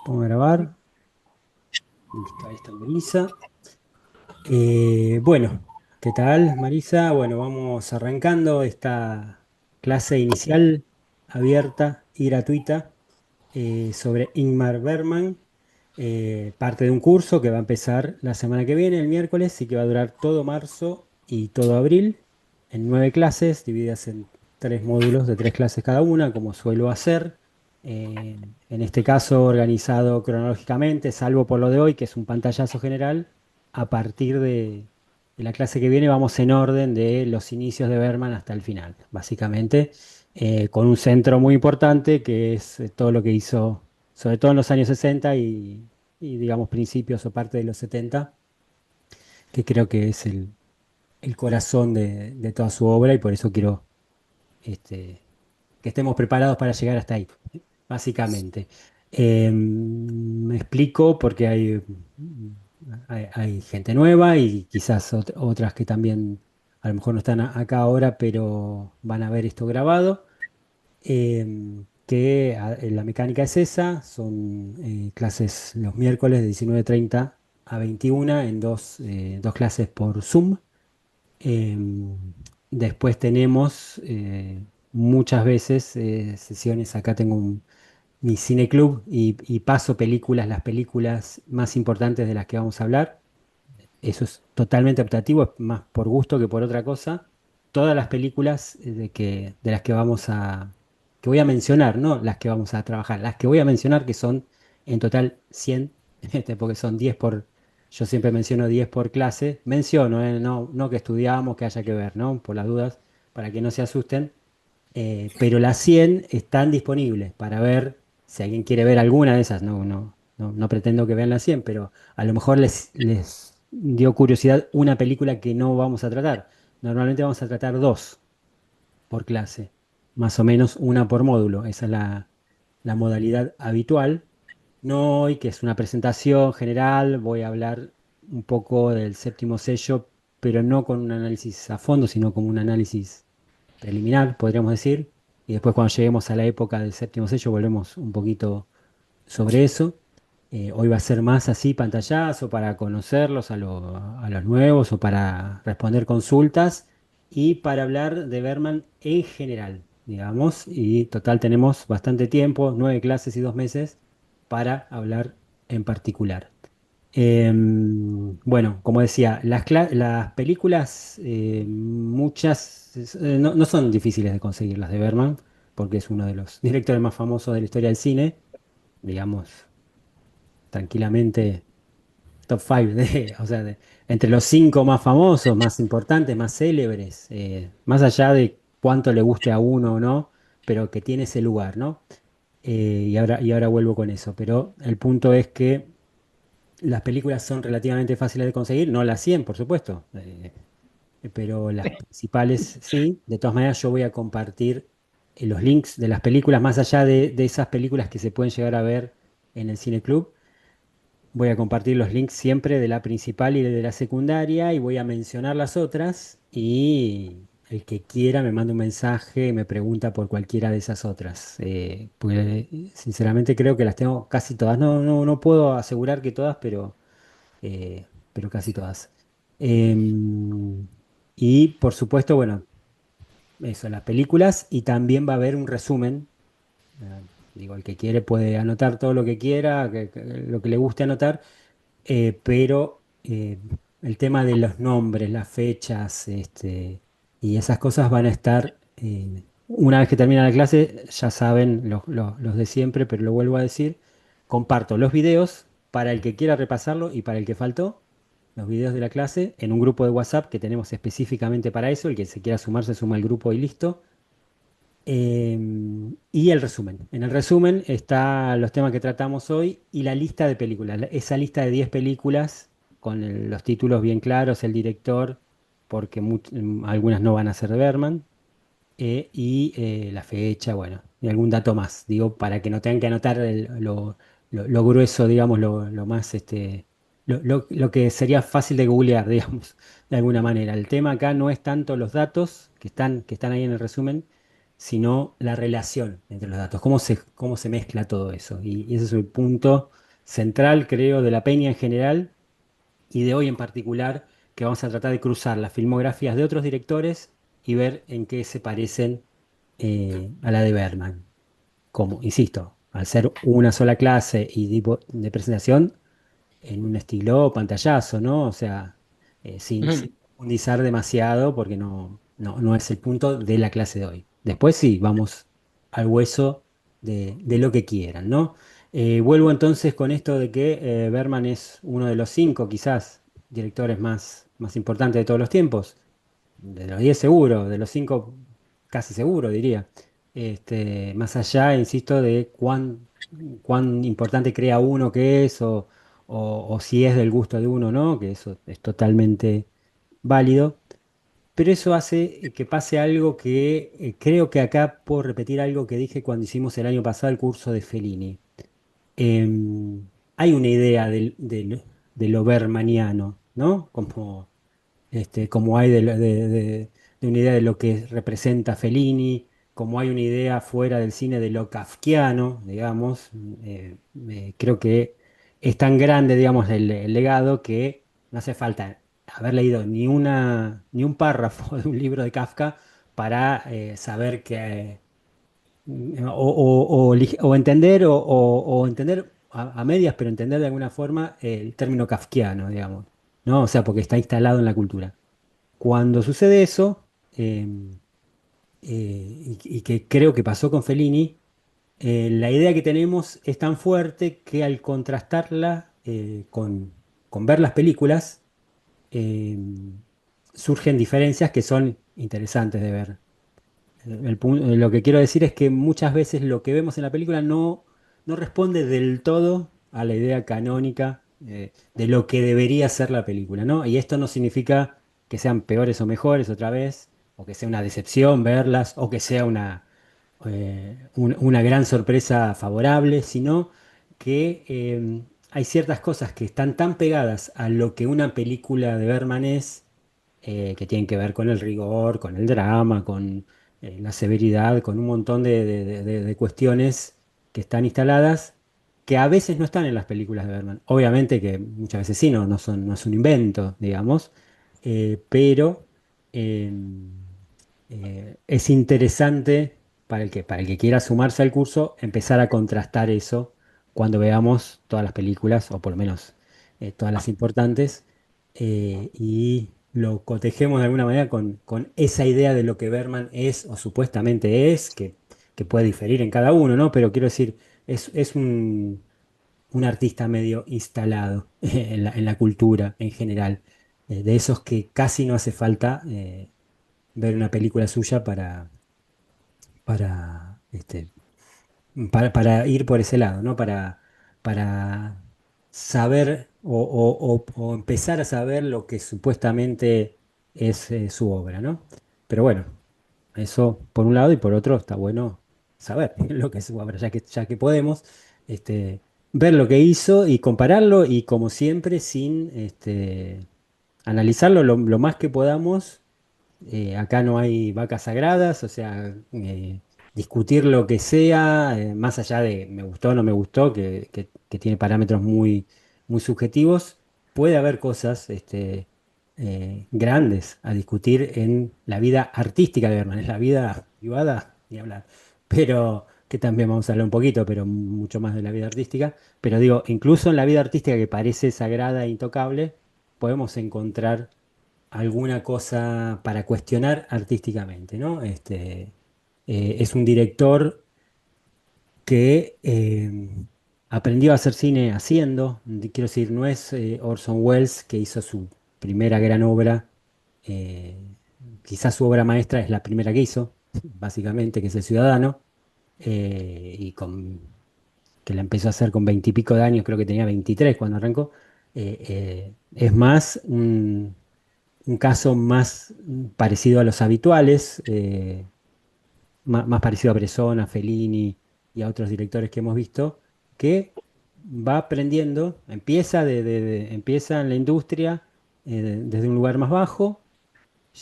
Pongo a grabar. Listo, ahí está Marisa. Bueno, ¿qué tal, Marisa? Bueno, vamos arrancando esta clase inicial abierta y gratuita sobre Ingmar Bergman, parte de un curso que va a empezar la semana que viene, el miércoles, y que va a durar todo marzo y todo abril, en 9 clases, divididas en 3 módulos de 3 clases cada una, como suelo hacer. En este caso, organizado cronológicamente, salvo por lo de hoy, que es un pantallazo general. A partir de la clase que viene, vamos en orden de los inicios de Bergman hasta el final, básicamente, con un centro muy importante que es todo lo que hizo sobre todo en los años 60 y, digamos principios o parte de los 70, que creo que es el corazón de toda su obra y por eso quiero este, que estemos preparados para llegar hasta ahí, básicamente. Me explico porque hay gente nueva y quizás otras que también a lo mejor no están acá ahora, pero van a ver esto grabado. La mecánica es esa, son clases los miércoles de 19:30 a 21 en dos clases por Zoom. Em, Después tenemos muchas veces sesiones, acá tengo mi cine club y paso películas, las películas más importantes de las que vamos a hablar. Eso es totalmente optativo, es más por gusto que por otra cosa. Todas las películas de las que voy a mencionar, no las que vamos a trabajar, las que voy a mencionar, que son en total 100, porque son 10 yo siempre menciono 10 por clase. Menciono, no que estudiamos, que haya que ver, ¿no? Por las dudas, para que no se asusten. Pero las 100 están disponibles para ver, si alguien quiere ver alguna de esas, no pretendo que vean las 100, pero a lo mejor les dio curiosidad una película que no vamos a tratar. Normalmente vamos a tratar dos por clase, más o menos una por módulo. Esa es la modalidad habitual. No hoy, que es una presentación general, voy a hablar un poco del séptimo sello, pero no con un análisis a fondo, sino como un análisis preliminar, podríamos decir. Y después cuando lleguemos a la época del séptimo sello volvemos un poquito sobre eso. Hoy va a ser más así, pantallazo, para conocerlos a los nuevos o para responder consultas y para hablar de Berman en general, digamos. Y total tenemos bastante tiempo, 9 clases y 2 meses para hablar en particular. Bueno, como decía, las películas, muchas, no son difíciles de conseguir las de Berman, porque es uno de los directores más famosos de la historia del cine, digamos, tranquilamente top 5 o sea, entre los 5 más famosos, más importantes, más célebres, más allá de cuánto le guste a uno o no, pero que tiene ese lugar, ¿no? Y ahora vuelvo con eso, pero el punto es que las películas son relativamente fáciles de conseguir, no las 100, por supuesto, pero las principales sí. De todas maneras, yo voy a compartir los links de las películas, más allá de esas películas que se pueden llegar a ver en el Cine Club. Voy a compartir los links siempre de la principal y de la secundaria y voy a mencionar las otras y el que quiera me manda un mensaje y me pregunta por cualquiera de esas otras. Porque sinceramente creo que las tengo casi todas. No puedo asegurar que todas, pero casi todas. Em, y por supuesto, bueno, eso, las películas y también va a haber un resumen. Digo, el que quiere puede anotar todo lo que quiera, lo que le guste anotar, pero el tema de los nombres, las fechas, y esas cosas van a estar, una vez que termina la clase, ya saben los de siempre, pero lo vuelvo a decir, comparto los videos para el que quiera repasarlo y para el que faltó, los videos de la clase en un grupo de WhatsApp que tenemos específicamente para eso, el que se quiera sumar se suma al grupo y listo. Y el resumen. En el resumen están los temas que tratamos hoy y la lista de películas. Esa lista de 10 películas con los títulos bien claros, el director, porque algunas no van a ser de Berman, y la fecha, bueno, y algún dato más. Digo, para que no tengan que anotar lo grueso, digamos, lo más, lo que sería fácil de googlear, digamos, de alguna manera. El tema acá no es tanto los datos que están ahí en el resumen, sino la relación entre los datos, cómo se mezcla todo eso. Y ese es el punto central, creo, de La Peña en general y de hoy en particular, que vamos a tratar de cruzar las filmografías de otros directores y ver en qué se parecen a la de Bergman. Como, insisto, al ser una sola clase y tipo de presentación, en un estilo pantallazo, ¿no? O sea, sin Ujú. profundizar demasiado porque no es el punto de la clase de hoy. Después sí, vamos al hueso de lo que quieran, ¿no? Vuelvo entonces con esto de que Berman es uno de los cinco, quizás, directores más importantes de todos los tiempos. De los 10 seguro, de los 5 casi seguro, diría. Más allá, insisto, de cuán importante crea uno que es o si es del gusto de uno o no, que eso es totalmente válido. Pero eso hace que pase algo que creo que acá puedo repetir algo que dije cuando hicimos el año pasado el curso de Fellini. Hay una idea de lo bermaniano, ¿no? Como hay de una idea de lo que representa Fellini, como hay una idea fuera del cine de lo kafkiano, digamos. Creo que es tan grande, digamos, el legado que no hace falta haber leído ni un párrafo de un libro de Kafka para saber que o entender o entender a medias, pero entender de alguna forma el término kafkiano, digamos, ¿no? O sea, porque está instalado en la cultura. Cuando sucede eso, y que creo que pasó con Fellini, la idea que tenemos es tan fuerte que al contrastarla con ver las películas, eh, surgen diferencias que son interesantes de ver. Lo que quiero decir es que muchas veces lo que vemos en la película no responde del todo a la idea canónica de lo que debería ser la película, ¿no? Y esto no significa que sean peores o mejores otra vez, o que sea una decepción verlas, o que sea una gran sorpresa favorable, sino que hay ciertas cosas que están tan pegadas a lo que una película de Berman es, que tienen que ver con el rigor, con el drama, con la severidad, con un montón de cuestiones que están instaladas, que a veces no están en las películas de Berman. Obviamente que muchas veces sí, no es un invento, digamos, pero eh, es interesante para el que quiera sumarse al curso, empezar a contrastar eso cuando veamos todas las películas, o por lo menos todas las importantes, y lo cotejemos de alguna manera con esa idea de lo que Berman es o supuestamente es, que puede diferir en cada uno, ¿no? Pero quiero decir, es un artista medio instalado en la cultura en general, de esos que casi no hace falta ver una película suya para, este, para ir por ese lado, ¿no? Para saber o empezar a saber lo que supuestamente es su obra, ¿no? Pero bueno, eso por un lado y por otro está bueno saber lo que es su obra, ya que podemos ver lo que hizo y compararlo y como siempre sin analizarlo lo más que podamos. Acá no hay vacas sagradas, o sea, discutir lo que sea, más allá de me gustó o no me gustó, que tiene parámetros muy subjetivos, puede haber cosas grandes a discutir en la vida artística de Berman, en la vida privada, ni hablar, pero que también vamos a hablar un poquito, pero mucho más de la vida artística. Pero digo, incluso en la vida artística que parece sagrada e intocable, podemos encontrar alguna cosa para cuestionar artísticamente, ¿no? Es un director que aprendió a hacer cine haciendo, quiero decir, no es Orson Welles que hizo su primera gran obra, eh, quizás su obra maestra es la primera que hizo, básicamente, que es El Ciudadano, que la empezó a hacer con veintipico de años, creo que tenía 23 cuando arrancó. Es más un caso más parecido a los habituales, más parecido a Bresson, a Fellini y a otros directores que hemos visto, que va aprendiendo, empieza en la industria desde un lugar más bajo,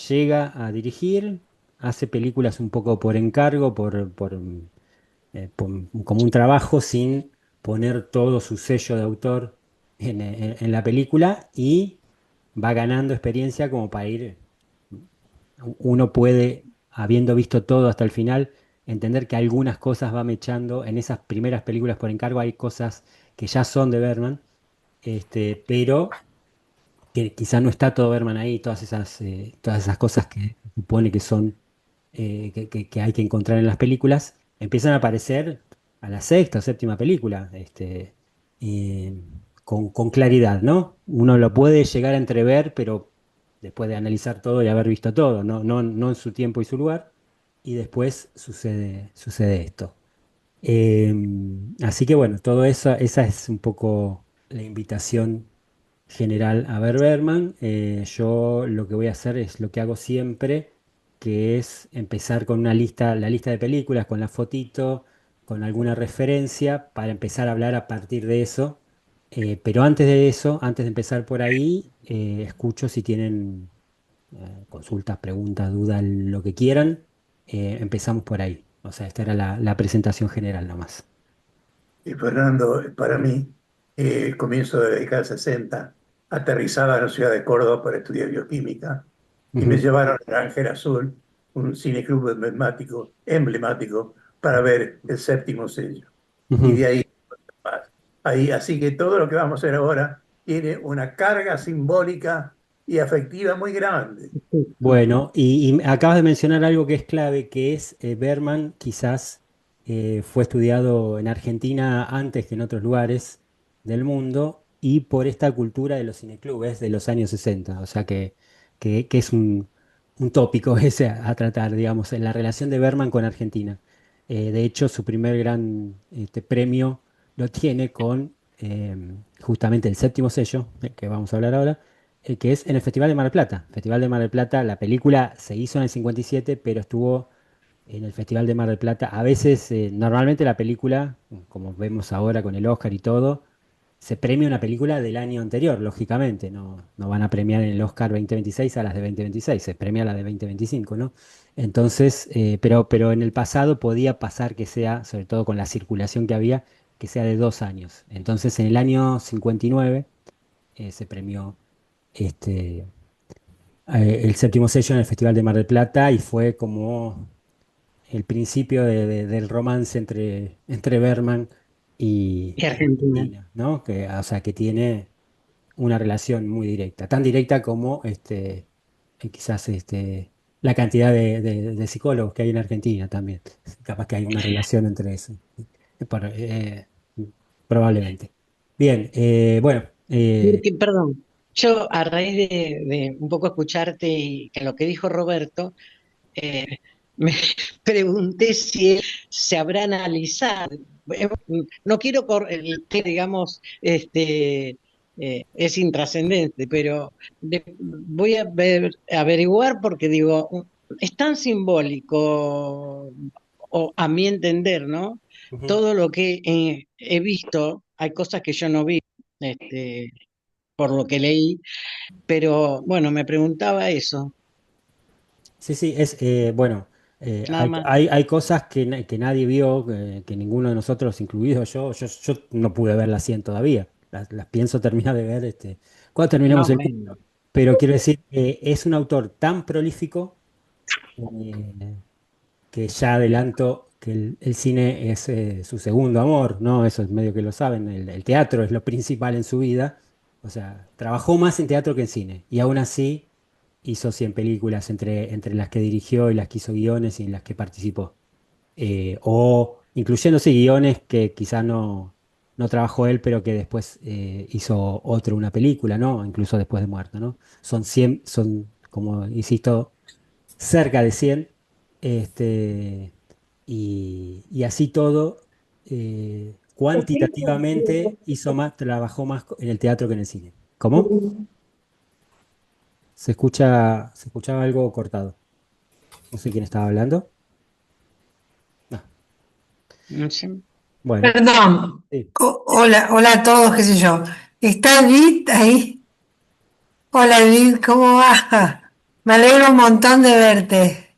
llega a dirigir, hace películas un poco por encargo, como un trabajo sin poner todo su sello de autor en la película y va ganando experiencia como para ir, uno puede, habiendo visto todo hasta el final, entender que algunas cosas va mechando en esas primeras películas por encargo, hay cosas que ya son de Berman, pero que quizá no está todo Berman ahí, todas esas cosas que supone que son, que hay que encontrar en las películas, empiezan a aparecer a la sexta o séptima película, eh, con claridad, ¿no? Uno lo puede llegar a entrever, pero después de analizar todo y haber visto todo, no en su tiempo y su lugar, y después sucede esto. Así que bueno, todo eso, esa es un poco la invitación general a ver Berman. Yo lo que voy a hacer es lo que hago siempre, que es empezar con una lista, la lista de películas, con la fotito, con alguna referencia, para empezar a hablar a partir de eso. Pero antes de eso, antes de empezar por ahí, escucho si tienen consultas, preguntas, dudas, lo que quieran. Empezamos por ahí. O sea, esta era la presentación general nomás. Y Fernando, para mí, el comienzo de la década del 60, aterrizaba en la ciudad de Córdoba para estudiar bioquímica y me Ujú, llevaron a Ángel Azul, un cineclub emblemático, para ver el séptimo sello. Y ujú. de ahí más. Ahí, así que todo lo que vamos a hacer ahora tiene una carga simbólica y afectiva muy grande. Bueno, y acabas de mencionar algo que es clave, que es Berman quizás fue estudiado en Argentina antes que en otros lugares del mundo y por esta cultura de los cineclubes de los años 60, o sea que es un tópico ese a tratar, digamos, en la relación de Berman con Argentina. De hecho, su primer gran premio lo tiene con justamente el séptimo sello, que vamos a hablar ahora que es en el Festival de Mar del Plata. Festival de Mar del Plata, la película se hizo en el 57, pero estuvo en el Festival de Mar del Plata. A veces, normalmente la película, como vemos ahora con el Oscar y todo, se premia una película del año anterior, lógicamente. No van a premiar en el Oscar 2026 a las de 2026, se premia la de 2025, ¿no? Entonces, pero en el pasado podía pasar que sea, sobre todo con la circulación que había, que sea de 2 años. Entonces, en el año 59 se premió este, el séptimo sello en el Festival de Mar del Plata y fue como el principio del romance entre Berman Y y Argentina. Argentina, ¿no? O sea, que tiene una relación muy directa, tan directa como quizás la cantidad de psicólogos que hay en Argentina también. Capaz que hay una relación entre eso. Por- eh, Probablemente. Bien, bueno. Perdón, yo a raíz de un poco escucharte y que lo que dijo Roberto, eh, me pregunté si él se habrá analizado. Eh, No quiero que digamos, es intrascendente, pero voy a averiguar porque digo, es tan simbólico, o a mi entender, ¿no? Ujú. Todo lo que he visto, hay cosas que yo no vi, este, por lo que leí, pero bueno, me preguntaba eso, Sí, sí, bueno, nada más. hay cosas que nadie vio, que ninguno de nosotros, incluido yo no pude verlas 100 todavía. Las pienso terminar de ver cuando No, terminemos el bueno. curso. Pero quiero decir, es un autor tan prolífico eh, que ya adelanto que el cine es su segundo amor, ¿no? Eso es medio que lo saben. El teatro es lo principal en su vida. O sea, trabajó más en teatro que en cine. Y aún así hizo 100 películas entre las que dirigió y las que hizo guiones y en las que participó. O incluyéndose guiones que quizá no trabajó él, pero que después hizo otro, una película, ¿no? Incluso después de muerto, ¿no? Son 100, son, como insisto, cerca de 100. Este, y así todo, cuantitativamente hizo más, trabajó más en el teatro que en el cine. ¿Cómo? Se escuchaba algo cortado. No sé quién estaba hablando. Ah, No sé. bueno, Perdón. sí. Hola, hola a todos, qué sé yo. ¿Está Vid ahí? Hola Vid, ¿cómo va? Me alegro un montón de verte.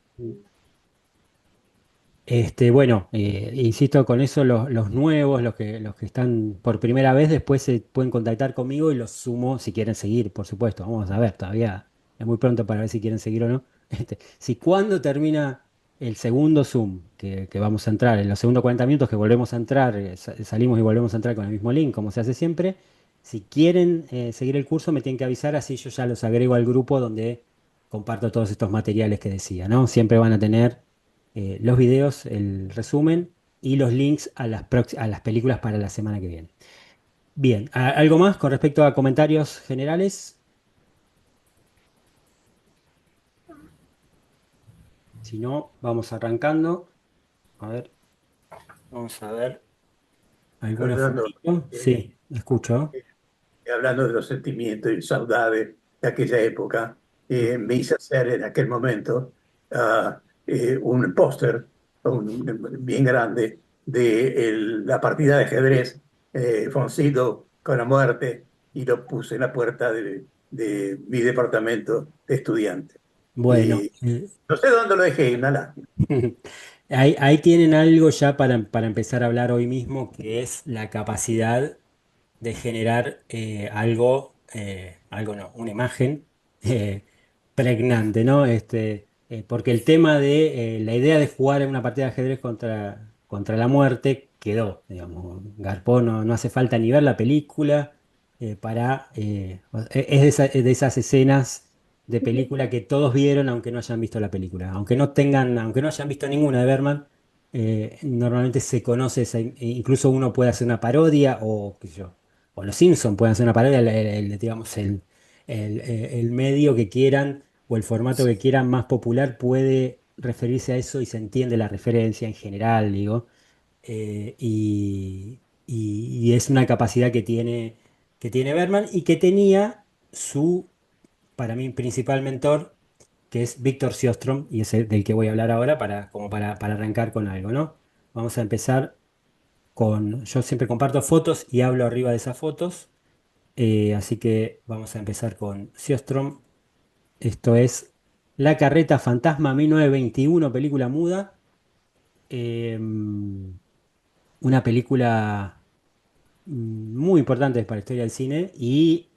Bueno, insisto con eso, los nuevos, los que están por primera vez, después se pueden contactar conmigo y los sumo si quieren seguir, por supuesto. Vamos a ver, todavía es muy pronto para ver si quieren seguir o no. Si cuando termina el segundo Zoom, que vamos a entrar, en los segundos 40 minutos que volvemos a entrar, salimos y volvemos a entrar con el mismo link, como se hace siempre, si quieren seguir el curso me tienen que avisar, así yo ya los agrego al grupo donde comparto todos estos materiales que decía, ¿no? Siempre van a tener los videos, el resumen y los links a a las películas para la semana que viene. Bien, ¿algo más con respecto a comentarios generales? Si no, vamos arrancando. A ver, vamos a ver. ¿Alguna Fernando, fotito? eh, Sí, escucho. hablando de los sentimientos y saudades de aquella época, me hice hacer en aquel momento un póster bien grande de la partida de ajedrez Foncito con la muerte y lo puse en la puerta de mi departamento de estudiante. Bueno, Y no sé dónde lo dejé, una lástima. ahí tienen algo ya para empezar a hablar hoy mismo, que es la capacidad de generar algo no, una imagen eh, pregnante, ¿no? Porque el tema de la idea de jugar en una partida de ajedrez contra la muerte quedó, digamos. Garpó no hace falta ni ver la película es de esas escenas de película que todos vieron aunque no hayan visto la película. Aunque no hayan visto ninguna de Berman, normalmente se conoce, incluso uno puede hacer una parodia o qué sé yo, o los Simpson pueden hacer una parodia, digamos, el medio que quieran o el formato que quieran más popular puede referirse a eso y se entiende la referencia en general, digo. Y es una capacidad que tiene Berman y que tenía su, para mí, principal mentor, que es Víctor Sjöström, y es el del que voy a hablar ahora para arrancar con algo, ¿no? Vamos a empezar yo siempre comparto fotos y hablo arriba de esas fotos, así que vamos a empezar con Sjöström. Esto es La Carreta Fantasma 1921, película muda. Una película muy importante para la historia del cine y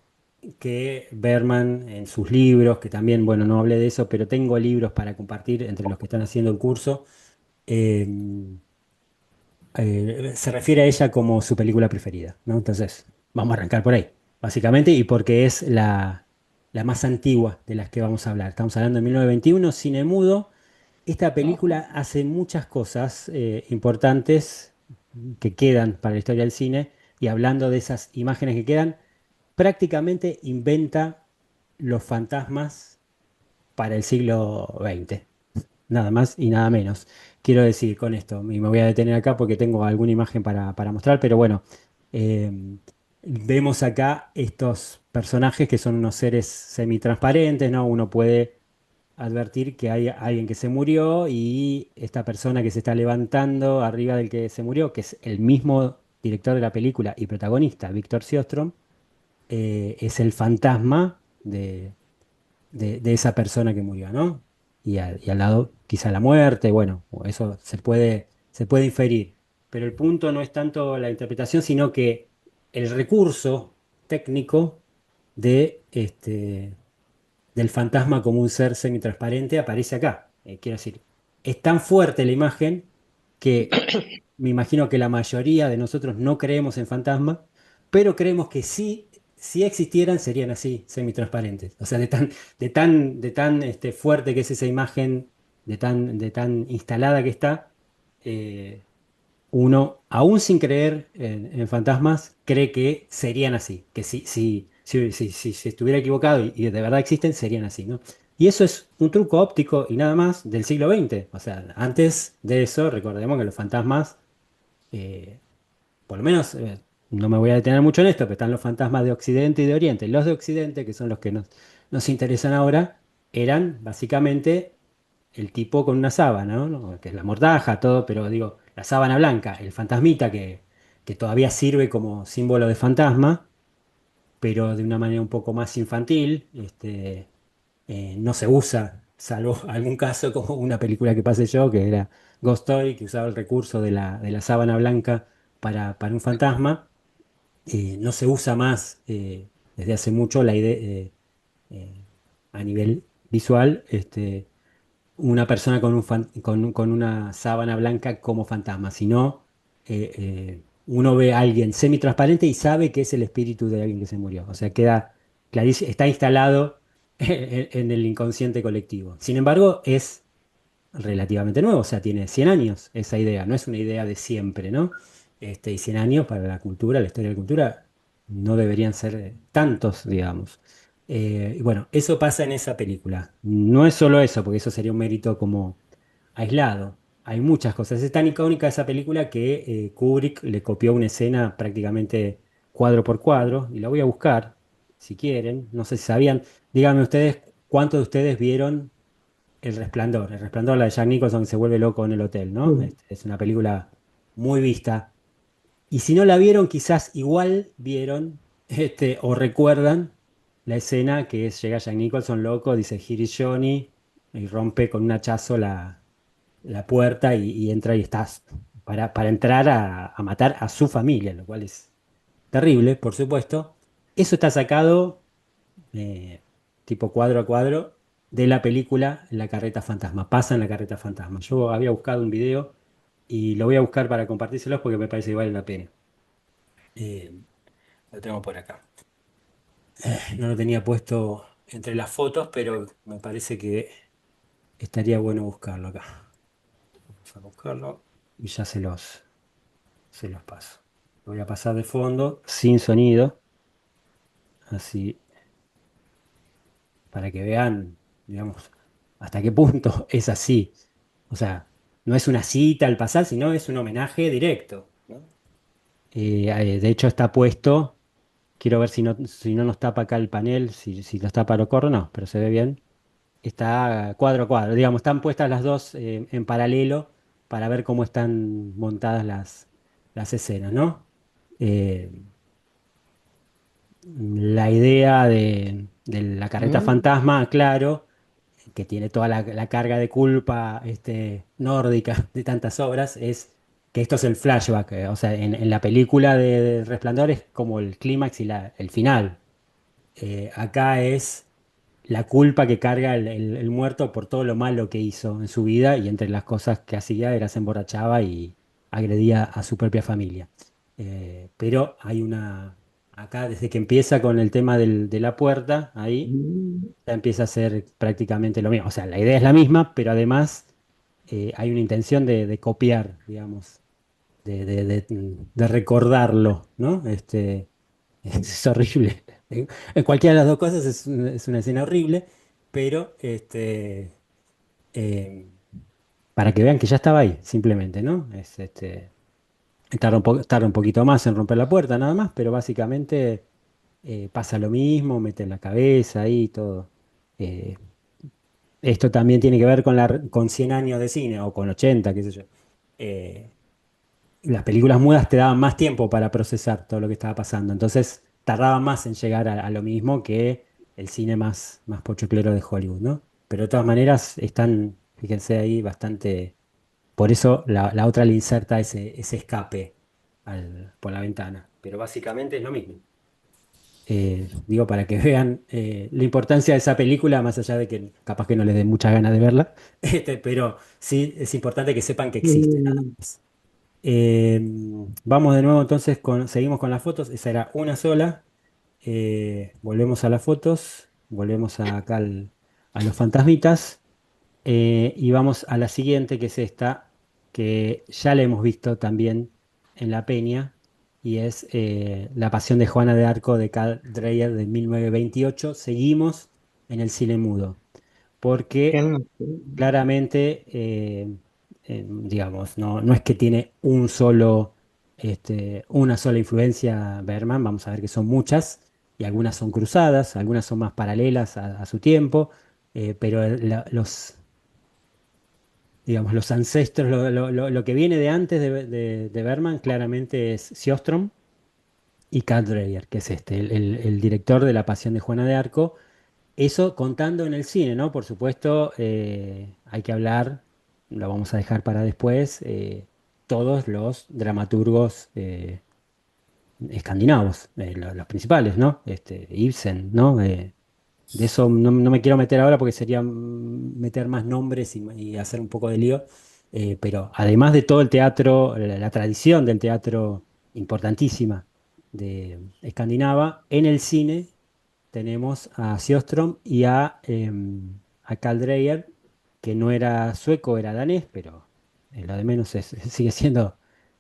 que Berman en sus libros, que también, bueno, no hablé de eso, pero tengo libros para compartir entre los que están haciendo el curso, eh, se refiere a ella como su película preferida, ¿no? Entonces, vamos a arrancar por ahí, básicamente, y porque es la más antigua de las que vamos a hablar. Estamos hablando de 1921, cine mudo. Esta película hace muchas cosas importantes que quedan para la historia del cine, y hablando de esas imágenes que quedan, prácticamente inventa los fantasmas para el siglo XX. Nada más y nada menos. Quiero decir con esto, y me voy a detener acá porque tengo alguna imagen para mostrar, pero bueno, eh, vemos acá estos personajes que son unos seres semitransparentes, ¿no? Uno puede advertir que hay alguien que se murió y esta persona que se está levantando arriba del que se murió, que es el mismo director de la película y protagonista, Víctor Sjöström, es el fantasma de esa persona que murió, ¿no? Y al lado quizá la muerte, bueno, eso se puede inferir. Pero el punto no es tanto la interpretación, sino que el recurso técnico del fantasma como un ser semitransparente aparece acá. Quiero decir, es tan fuerte la imagen que me imagino que la mayoría de nosotros no creemos en fantasmas, pero creemos que sí, si existieran, serían así, semitransparentes. O sea, de tan fuerte que es esa imagen, de tan instalada que está, eh, uno, aún sin creer en fantasmas, cree que serían así, que si estuviera equivocado y de verdad existen, serían así, ¿no? Y eso es un truco óptico y nada más del siglo XX. O sea, antes de eso, recordemos que los fantasmas eh, por lo menos, no me voy a detener mucho en esto, pero están los fantasmas de Occidente y de Oriente. Los de Occidente, que son los que nos interesan ahora, eran básicamente el tipo con una sábana, ¿no? Que es la mortaja, todo, pero digo, la sábana blanca, el fantasmita que todavía sirve como símbolo de fantasma, pero de una manera un poco más infantil. No se usa salvo algún caso como una película que pasé yo, que era Ghost Story, que usaba el recurso de la sábana blanca para un fantasma. No se usa más desde hace mucho la idea eh, a nivel visual, una persona con, con una sábana blanca como fantasma, sino uno ve a alguien semitransparente y sabe que es el espíritu de alguien que se murió. O sea, queda clarísimo, está instalado en el inconsciente colectivo. Sin embargo, es relativamente nuevo, o sea, tiene 100 años esa idea, no es una idea de siempre, ¿no? Y 100 años para la cultura, la historia de la cultura, no deberían ser tantos, digamos. Y bueno, eso pasa en esa película. No es solo eso, porque eso sería un mérito como aislado. Hay muchas cosas. Es tan icónica esa película que Kubrick le copió una escena prácticamente cuadro por cuadro, y la voy a buscar, si quieren. No sé si sabían. Díganme ustedes, ¿cuántos de ustedes vieron el Resplandor? El Resplandor, la de Jack Nicholson que se vuelve loco en el hotel, ¿no? Mm. Es una película muy vista. Y si no la vieron, quizás igual vieron o recuerdan la escena que es, llega Jack Nicholson loco, dice Here is Johnny, y rompe con un hachazo la puerta y entra y estás para entrar a matar a su familia, lo cual es terrible, por supuesto. Eso está sacado eh, tipo cuadro a cuadro de la película La Carreta Fantasma. Pasa en La Carreta Fantasma. Yo había buscado un video y lo voy a buscar para compartírselos porque me parece que vale la pena. Eh, lo tengo por acá. No lo tenía puesto entre las fotos, pero me parece que estaría bueno buscarlo acá. Vamos a buscarlo y ya se los paso. Lo voy a pasar de fondo, sin sonido, así para que vean, digamos, hasta qué punto es así. O sea, no es una cita al pasar, sino es un homenaje directo, ¿no? De hecho, está puesto. Quiero ver si no nos tapa acá el panel, si nos tapa lo corro, no, pero se ve bien. Está cuadro a cuadro, digamos, están puestas las dos en paralelo para ver cómo están montadas las escenas, ¿no? Eh, la idea de la carreta Mm, fantasma, claro, que tiene toda la carga de culpa nórdica de tantas obras, es que esto es el flashback. O sea, en la película de Resplandor es como el clímax y el final. Acá es la culpa que carga el muerto por todo lo malo que hizo en su vida, y entre las cosas que hacía era se emborrachaba y agredía a su propia familia. Pero hay acá desde que empieza con el tema de la puerta, ahí mm. ya empieza a ser prácticamente lo mismo. O sea, la idea es la misma, pero además hay una intención de copiar, digamos, de recordarlo, ¿no? Es horrible. En cualquiera de las dos cosas es una escena horrible, pero eh, para que vean que ya estaba ahí, simplemente, ¿no? Tarda un poquito más en romper la puerta, nada más, pero básicamente pasa lo mismo, mete la cabeza ahí y todo. Eh, Esto también tiene que ver con 100 años de cine, o con 80, qué sé yo. Eh, las películas mudas te daban más tiempo para procesar todo lo que estaba pasando, entonces tardaban más en llegar a lo mismo que el cine más pochoclero de Hollywood, ¿no? Pero de todas maneras están, fíjense ahí, bastante. Por eso la otra le inserta ese escape por la ventana. Pero básicamente es lo mismo. Digo, para que vean la importancia de esa película, más allá de que capaz que no les dé muchas ganas de verla, pero sí es importante que sepan que existe, nada Mm, más. Eh, Vamos de nuevo entonces seguimos con las fotos. Esa era una sola. Volvemos a las fotos, volvemos acá a los fantasmitas, y vamos a la siguiente, que es esta, que ya la hemos visto también en La Peña, y es La Pasión de Juana de Arco de Carl Dreyer de 1928. Seguimos en el cine mudo, qué porque hermoso. claramente, digamos, no es que tiene una sola influencia Bergman. Vamos a ver que son muchas, y algunas son cruzadas, algunas son más paralelas a su tiempo, pero digamos, los ancestros, lo que viene de antes de Bergman, claramente es Sjöström y Karl Dreyer, que es el director de La Pasión de Juana de Arco, Eso contando en el cine, ¿no? Por supuesto, hay que hablar, lo vamos a dejar para después, todos los dramaturgos escandinavos, los principales, ¿no? Ibsen, ¿no? De eso no me quiero meter ahora porque sería meter más nombres y hacer un poco de lío. Pero además de todo el teatro, la tradición del teatro importantísima de escandinava, en el cine tenemos a Sjöström y a Carl Dreyer, que no era sueco, era danés, pero lo de menos sigue siendo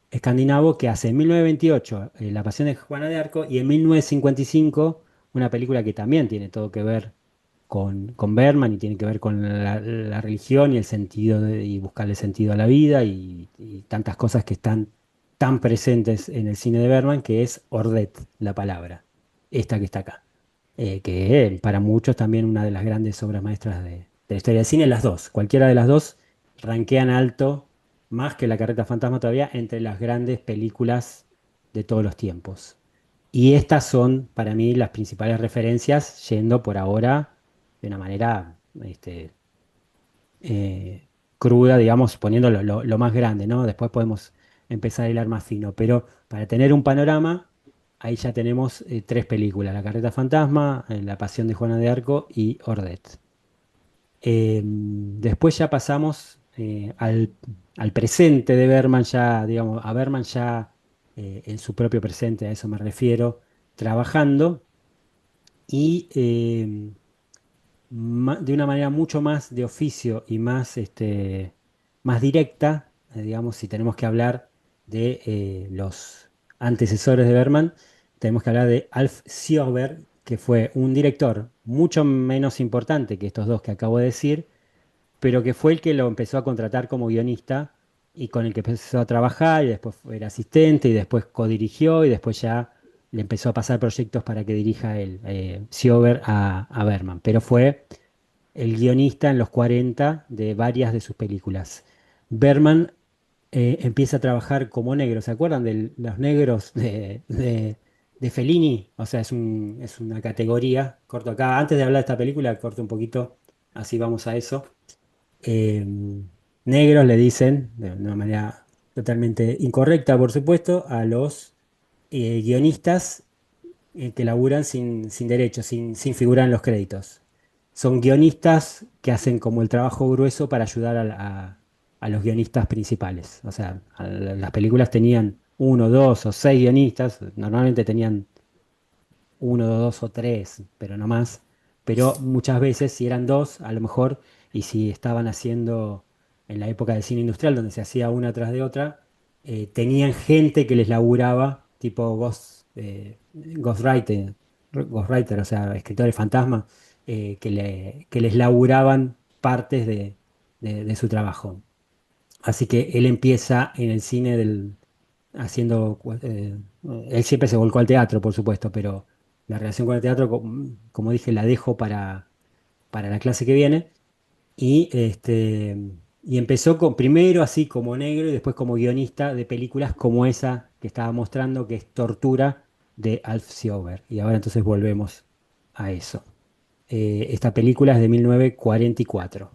escandinavo, que hace en 1928 La Pasión de Juana de Arco y en 1955 una película que también tiene todo que ver con Bergman y tiene que ver con la religión y el sentido y buscarle sentido a la vida y tantas cosas que están tan presentes en el cine de Bergman, que es Ordet, la palabra, esta que está acá. Que para muchos también una de las grandes obras maestras de la historia del cine, las dos, cualquiera de las dos ranquean alto, más que La Carreta Fantasma todavía, entre las grandes películas de todos los tiempos. Y estas son para mí las principales referencias, yendo por ahora de una manera eh, cruda, digamos, poniendo lo más grande, ¿no? Después podemos empezar a hilar más fino, pero para tener un panorama, ahí ya tenemos tres películas: La Carreta Fantasma, La Pasión de Juana de Arco y Ordet. Después ya pasamos al presente de Berman, ya, digamos, a Berman ya en su propio presente, a eso me refiero, trabajando y de una manera mucho más de oficio y más, más directa, digamos, si tenemos que hablar de los antecesores de Berman, tenemos que hablar de Alf Sjöberg, que fue un director mucho menos importante que estos dos que acabo de decir, pero que fue el que lo empezó a contratar como guionista y con el que empezó a trabajar y después era asistente y después codirigió y después ya le empezó a pasar proyectos para que dirija el Sjöberg a Berman. Pero fue el guionista en los 40 de varias de sus películas. Berman empieza a trabajar como negro. ¿Se acuerdan de los negros de Fellini? O sea, es una categoría. Corto acá. Antes de hablar de esta película, corto un poquito. Así vamos a eso. eh, Negros le dicen, de una manera totalmente incorrecta, por supuesto, a los guionistas que laburan sin derechos, sin figurar en los créditos. Son guionistas que hacen como el trabajo grueso para ayudar a los guionistas principales. O sea, las películas tenían uno, dos o seis guionistas, normalmente tenían uno, dos o tres, pero no más. Pero muchas veces, si eran dos, a lo mejor, y si estaban haciendo en la época del cine industrial, donde se hacía una tras de otra, tenían gente que les laburaba, tipo ghostwriter, o sea, escritores fantasma, que les laburaban partes de su trabajo. Así que él empieza en el cine haciendo, él siempre se volcó al teatro, por supuesto, pero la relación con el teatro, como dije, la dejo para la clase que viene. Y empezó primero así como negro y después como guionista de películas como esa que estaba mostrando, que es Tortura de Alf Sjöberg. Y ahora entonces volvemos a eso. Esta película es de 1944.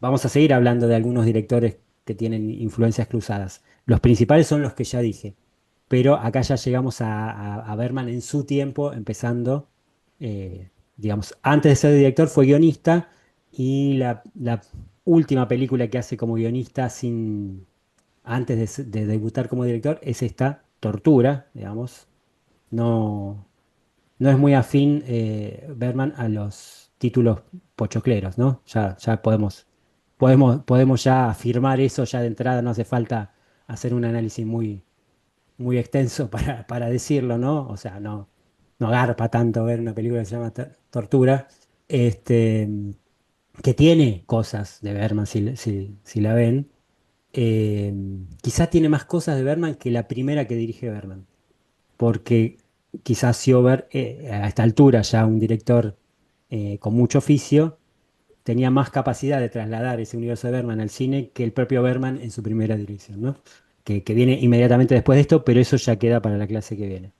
Vamos a seguir hablando de algunos directores que tienen influencias cruzadas. Los principales son los que ya dije, pero acá ya llegamos a Berman en su tiempo, empezando, digamos, antes de ser director fue guionista y la última película que hace como guionista antes de debutar como director es esta, Tortura, digamos. No, no es muy afín Berman a los títulos pochocleros, ¿no? Ya podemos ya afirmar eso ya de entrada, no hace falta hacer un análisis muy extenso para decirlo, ¿no? O sea, no garpa tanto ver una película que se llama Tortura, este, que tiene cosas de Berman si la ven. Eh, Quizás tiene más cosas de Berman que la primera que dirige Berman, porque quizás Sjöberg, a esta altura ya un director con mucho oficio, tenía más capacidad de trasladar ese universo de Berman al cine que el propio Berman en su primera dirección, ¿no? Que viene inmediatamente después de esto, pero eso ya queda para la clase que viene.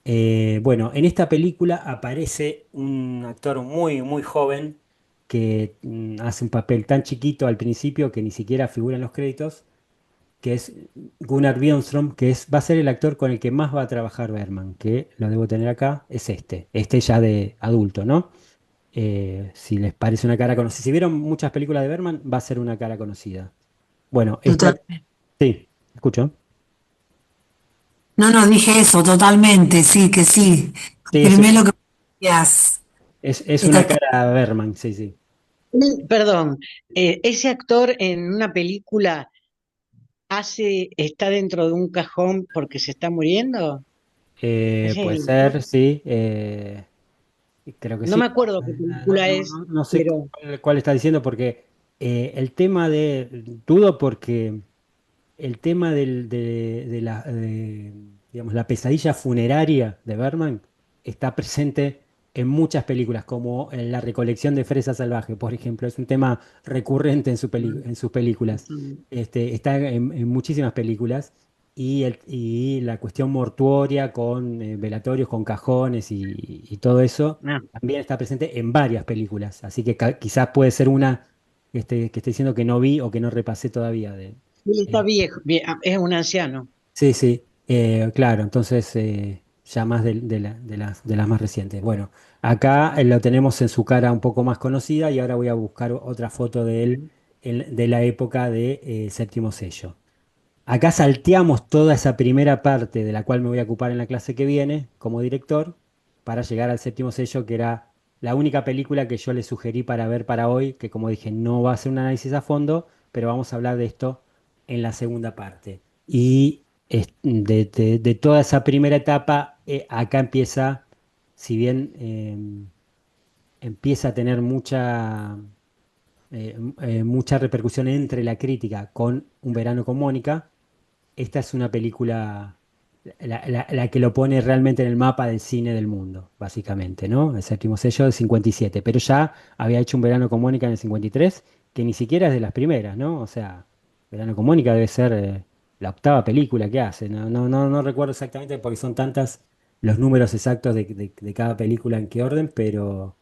Bueno, en esta película aparece un actor muy, muy joven que hace un papel tan chiquito al principio que ni siquiera figura en los créditos, que es Gunnar Bjornström, va a ser el actor con el que más va a trabajar Bergman, que lo debo tener acá, es este ya de adulto, ¿no? Si les parece una cara conocida, si vieron muchas películas de Bergman, va a ser una cara conocida. Bueno, Total. sí, escucho. No, no, dije eso, totalmente, sí, que sí. Sí, es, Confirmé lo que decías. es una Esta- cara Bergman, sí, sí. Perdón, ese actor en una película está dentro de un cajón porque se está muriendo. Ese es Puede el actor. ser, sí, creo que No sí. me acuerdo qué película es, No sé pero cuál está diciendo porque el tema dudo porque el tema digamos, la pesadilla funeraria de Bergman está presente en muchas películas, como en La recolección de Fresa Salvaje, por ejemplo. Es un tema recurrente en sus películas. Está en muchísimas películas. Y la cuestión mortuoria con velatorios, con cajones y todo eso no, también está presente en varias películas. Así que quizás puede ser una que esté diciendo que no vi o que no repasé todavía él está eh, viejo, es un anciano. sí, sí, claro, entonces ya más de las más recientes. Bueno, acá lo tenemos en su cara un poco más conocida y ahora voy a buscar otra foto de él de la época de Séptimo Sello. Acá salteamos toda esa primera parte de la cual me voy a ocupar en la clase que viene como director para llegar al Séptimo Sello, que era la única película que yo le sugerí para ver para hoy, que como dije no va a ser un análisis a fondo, pero vamos a hablar de esto en la segunda parte. Y de toda esa primera etapa, acá empieza, si bien empieza a tener mucha repercusión entre la crítica con Un verano con Mónica, esta es una película, la que lo pone realmente en el mapa del cine del mundo, básicamente, ¿no? El séptimo sello del 57, pero ya había hecho Un verano con Mónica en el 53, que ni siquiera es de las primeras, ¿no? O sea, Verano con Mónica debe ser la octava película que hace, no recuerdo exactamente porque son tantas los números exactos de cada película en qué orden, pero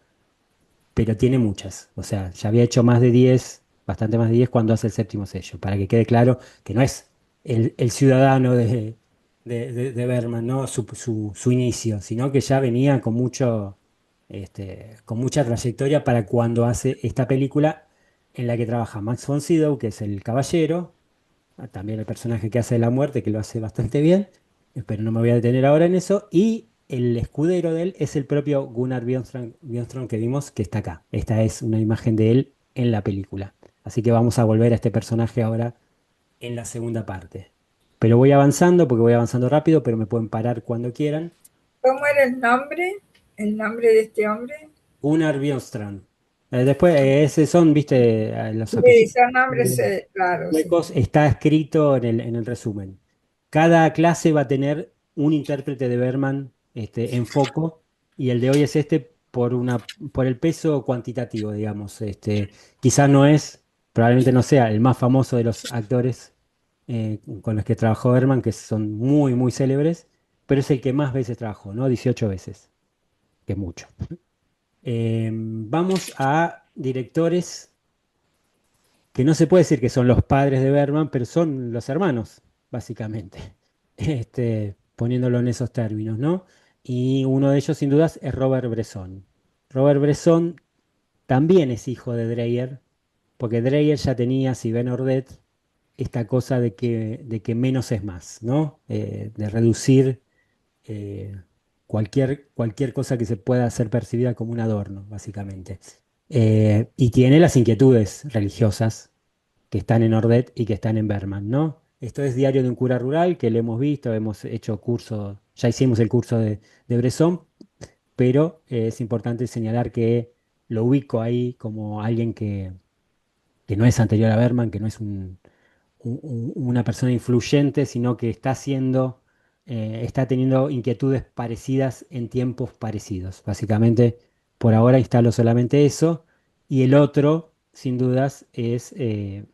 tiene muchas. O sea, ya había hecho más de 10, bastante más de 10 cuando hace el séptimo sello, para que quede claro que no es el ciudadano de Berman, ¿no? Su inicio, sino que ya venía con mucha trayectoria para cuando hace esta película en la que trabaja Max von Sydow, que es el caballero, también el personaje que hace de la muerte, que lo hace bastante bien, pero no me voy a detener ahora en eso. Y el escudero de él es el propio Gunnar Björnström que vimos, que está acá. Esta es una imagen de él en la película. Así que vamos a volver a este personaje ahora en la segunda parte. Pero voy avanzando porque voy avanzando rápido, pero me pueden parar cuando quieran. ¿Cómo era el nombre? ¿El nombre de este hombre? Gunnar Björnström. Después, ese son, viste, los Sí, apellidos son nombres, claro, sí. huecos está escrito en el resumen. Cada clase va a tener un intérprete de Berman en foco y el de hoy es este por el peso cuantitativo, digamos. Quizás no es, probablemente no sea el más famoso de los actores con los que trabajó Berman, que son muy, muy célebres, pero es el que más veces trabajó, ¿no? 18 veces, que es mucho. Vamos a directores que no se puede decir que son los padres de Berman, pero son los hermanos, básicamente, poniéndolo en esos términos, ¿no? Y uno de ellos, sin dudas, es Robert Bresson. Robert Bresson también es hijo de Dreyer, porque Dreyer ya tenía, si ven Ordet, esta cosa de que menos es más, ¿no? De reducir cualquier cosa que se pueda hacer percibida como un adorno, básicamente. Y tiene las inquietudes religiosas que están en Ordet y que están en Berman, ¿no? Esto es Diario de un cura rural, que lo hemos visto, hemos hecho curso, ya hicimos el curso de Bresson, pero es importante señalar que lo ubico ahí como alguien que no es anterior a Berman, que no es una persona influyente, sino que está teniendo inquietudes parecidas en tiempos parecidos. Básicamente, por ahora instalo solamente eso. Y el otro, sin dudas, es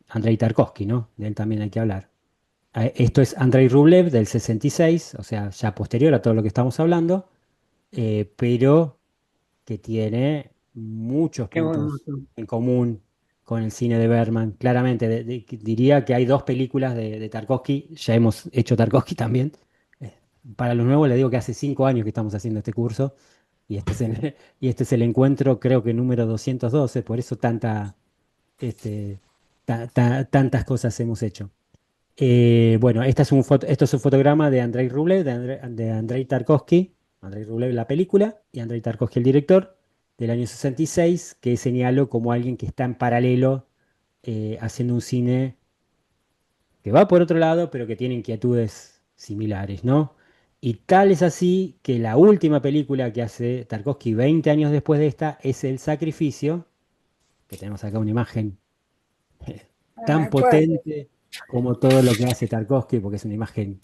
Andrei Tarkovsky, ¿no? De él también hay que hablar. Esto es Andrei Rublev del 66, o sea, ya posterior a todo lo que estamos hablando, pero que tiene muchos Qué puntos hermoso. en común con el cine de Bergman. Claramente, diría que hay dos películas de Tarkovsky, ya hemos hecho Tarkovsky también. Eh, para los nuevos les digo que hace 5 años que estamos haciendo este curso y y este es el encuentro, creo que número 212, por eso este, tantas cosas hemos hecho. Bueno, esto es un fotograma de Andrei Rublev, de Andrei Tarkovsky, Andrei Rublev la película y Andrei Tarkovsky el director, del año 66, que señalo como alguien que está en paralelo haciendo un cine que va por otro lado, pero que tiene inquietudes similares, ¿no? Y tal es así que la última película que hace Tarkovsky 20 años después de esta es El Sacrificio, que tenemos acá una imagen tan Fuerte. potente como todo lo que hace Tarkovsky, porque es una imagen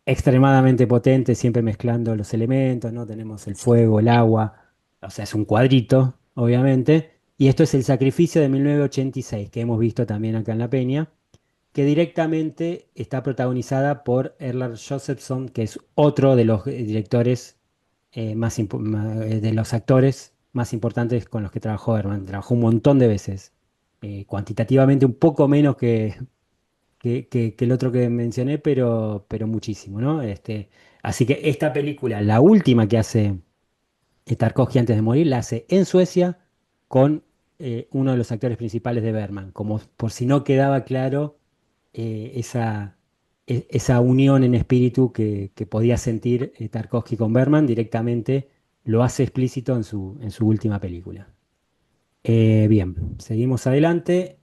extremadamente potente, siempre mezclando los elementos, ¿no? Tenemos el fuego, el agua, o sea, es un cuadrito, obviamente. Y esto es El Sacrificio de 1986, que hemos visto también acá en La Peña, que directamente está protagonizada por Erland Josephson, que es otro de los directores de los actores más importantes con los que trabajó Bergman. Trabajó un montón de veces, cuantitativamente un poco menos que el otro que mencioné, pero muchísimo, ¿no? Así que esta película, la última que hace Tarkovsky antes de morir, la hace en Suecia con uno de los actores principales de Bergman, como por si no quedaba claro esa unión en espíritu que podía sentir Tarkovsky con Bergman, directamente lo hace explícito en su última película. Bien, seguimos adelante.